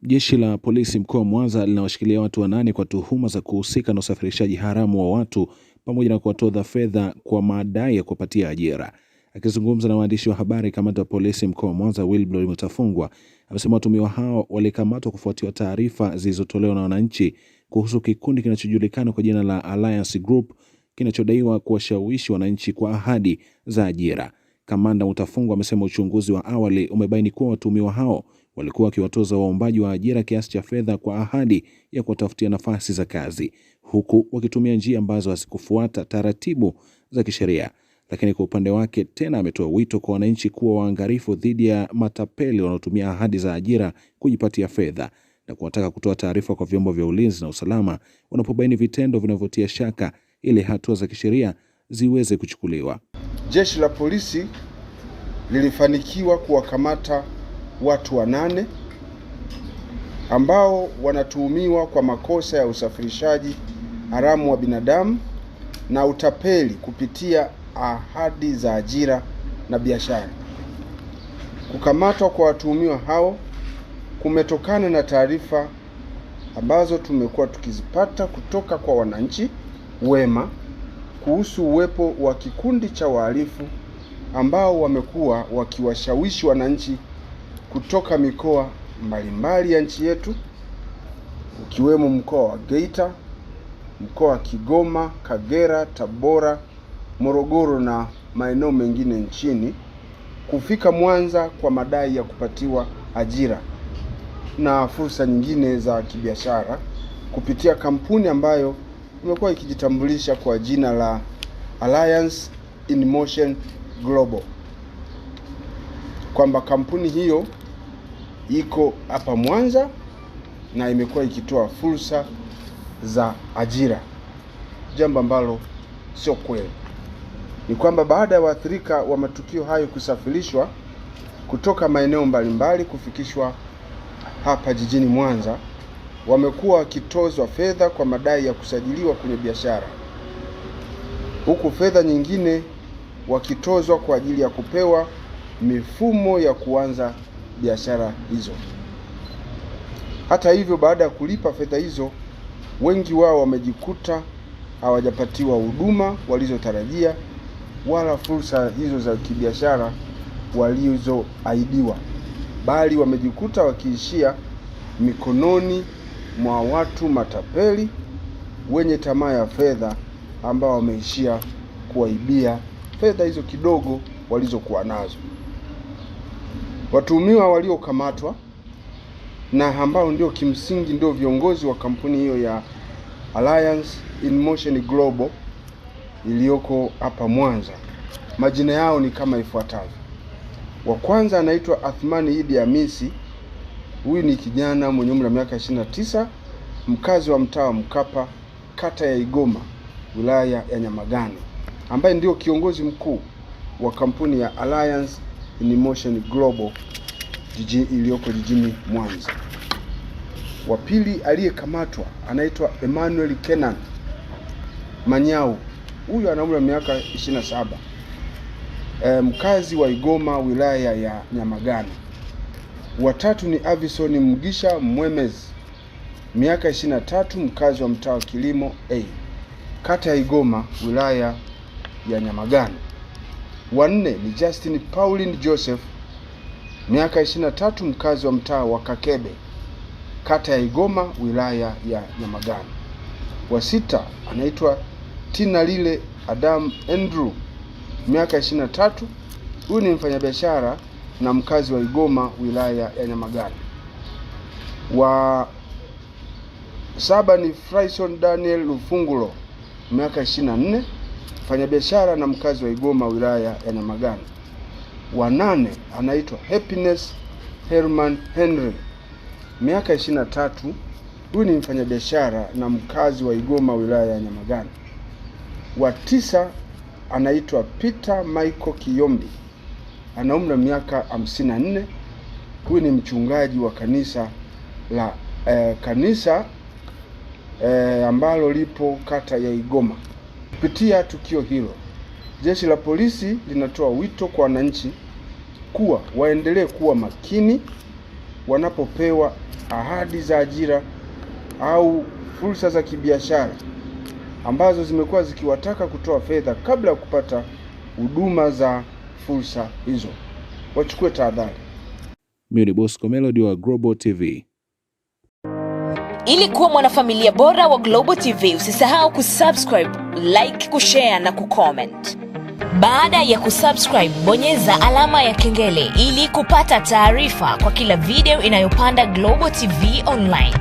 Jeshi la polisi mkoa wa Mwanza linawashikilia watu 8 kwa tuhuma za kuhusika na usafirishaji haramu wa watu pamoja na kuwatoza fedha kwa madai ya kuwapatia ajira. Akizungumza na waandishi wa habari, kamanda wa polisi mkoa wa Mwanza Wilbrod Mutafungwa amesema watuhumiwa hao walikamatwa kufuatia taarifa zilizotolewa na wananchi kuhusu kikundi kinachojulikana kwa jina la Alliance Group kinachodaiwa kuwashawishi wananchi kwa ahadi za ajira. Kamanda Mutafungwa amesema uchunguzi wa awali umebaini kuwa watuhumiwa hao walikuwa wakiwatoza waombaji wa ajira kiasi cha fedha kwa ahadi ya kuwatafutia nafasi za kazi, huku wakitumia njia ambazo hazikufuata taratibu za kisheria. Lakini kwa upande wake tena ametoa wito kwa wananchi kuwa waangalifu dhidi ya matapeli wanaotumia ahadi za ajira kujipatia fedha na kuwataka kutoa taarifa kwa vyombo vya ulinzi na usalama wanapobaini vitendo vinavyotia shaka ili hatua za kisheria ziweze kuchukuliwa. Jeshi la polisi lilifanikiwa kuwakamata watu 8 ambao wanatuhumiwa kwa makosa ya usafirishaji haramu wa binadamu na utapeli kupitia ahadi za ajira na biashara. Kukamatwa kwa watuhumiwa hao kumetokana na taarifa ambazo tumekuwa tukizipata kutoka kwa wananchi wema kuhusu uwepo wa kikundi cha wahalifu ambao wamekuwa wakiwashawishi wananchi kutoka mikoa mbalimbali ya nchi yetu ukiwemo mkoa wa Geita, mkoa wa Kigoma, Kagera, Tabora, Morogoro na maeneo mengine nchini kufika Mwanza kwa madai ya kupatiwa ajira na fursa nyingine za kibiashara kupitia kampuni ambayo imekuwa ikijitambulisha kwa jina la Alliance in Motion Global, kwamba kampuni hiyo iko hapa Mwanza na imekuwa ikitoa fursa za ajira, jambo ambalo sio kweli. Ni kwamba baada ya waathirika wa matukio hayo kusafirishwa kutoka maeneo mbalimbali kufikishwa hapa jijini Mwanza, wamekuwa wakitozwa fedha kwa madai ya kusajiliwa kwenye biashara, huku fedha nyingine wakitozwa kwa ajili ya kupewa mifumo ya kuanza biashara hizo. Hata hivyo, baada ya kulipa fedha hizo, wengi wao wamejikuta hawajapatiwa huduma walizotarajia wala fursa hizo za kibiashara walizoahidiwa, bali wamejikuta wakiishia mikononi mwa watu matapeli wenye tamaa ya fedha ambao wameishia kuwaibia fedha hizo kidogo walizokuwa nazo. Watuhumiwa waliokamatwa na ambao ndio kimsingi ndio viongozi wa kampuni hiyo ya Alliance in Motion Global iliyoko hapa Mwanza, majina yao ni kama ifuatavyo. Wa kwanza anaitwa Athmani Idi Hamisi. Huyu ni kijana mwenye umri wa miaka 29, mkazi wa mtaa wa Mkapa, kata ya Igoma, wilaya ya Nyamagana, ambaye ndio kiongozi mkuu wa kampuni ya Alliance in Motion Global iliyoko jijini Mwanza. Wa pili aliyekamatwa anaitwa Emmanuel Kenan Manyau. Huyu ana umri wa miaka 27, mkazi wa Igoma, wilaya ya Nyamagana. Watatu ni Avison Mugisha Mwemezi, miaka 23, mkazi wa mtaa wa Kilimo A, kata ya Igoma, wilaya ya Nyamagana. Wanne ni Justin Pauline Joseph, miaka 23, mkazi wa mtaa wa Kakebe, kata ya Igoma, wilaya ya Nyamagana. Wa sita anaitwa Tina Lile Adam Andrew, miaka 23. Huyu ni mfanyabiashara na mkazi wa Igoma, wilaya ya Nyamagana. Wa saba ni Fryson Daniel Lufungulo, miaka 24, mfanyabiashara na mkazi wa Igoma, wilaya ya Nyamagana. Wa nane anaitwa Happiness Herman Henry, miaka 23. Huyu ni mfanyabiashara na mkazi wa Igoma, wilaya ya Nyamagana. Wa tisa anaitwa Peter Michael Kiyombi, ana umri wa miaka 54. Huyu ni mchungaji wa kanisa la ambalo lipo kata ya Igoma. Kupitia tukio hilo, jeshi la polisi linatoa wito kwa wananchi kuwa waendelee kuwa makini wanapopewa ahadi za ajira au fursa za kibiashara ambazo zimekuwa zikiwataka kutoa fedha kabla ya kupata huduma za fursa hizo. Wachukue tahadhari. Mimi ni Bosco Melody wa Global TV. Ili kuwa mwanafamilia bora wa Global TV, usisahau kusubscribe, like, kushare na kucomment. Baada ya kusubscribe, bonyeza alama ya kengele ili kupata taarifa kwa kila video inayopanda Global TV Online.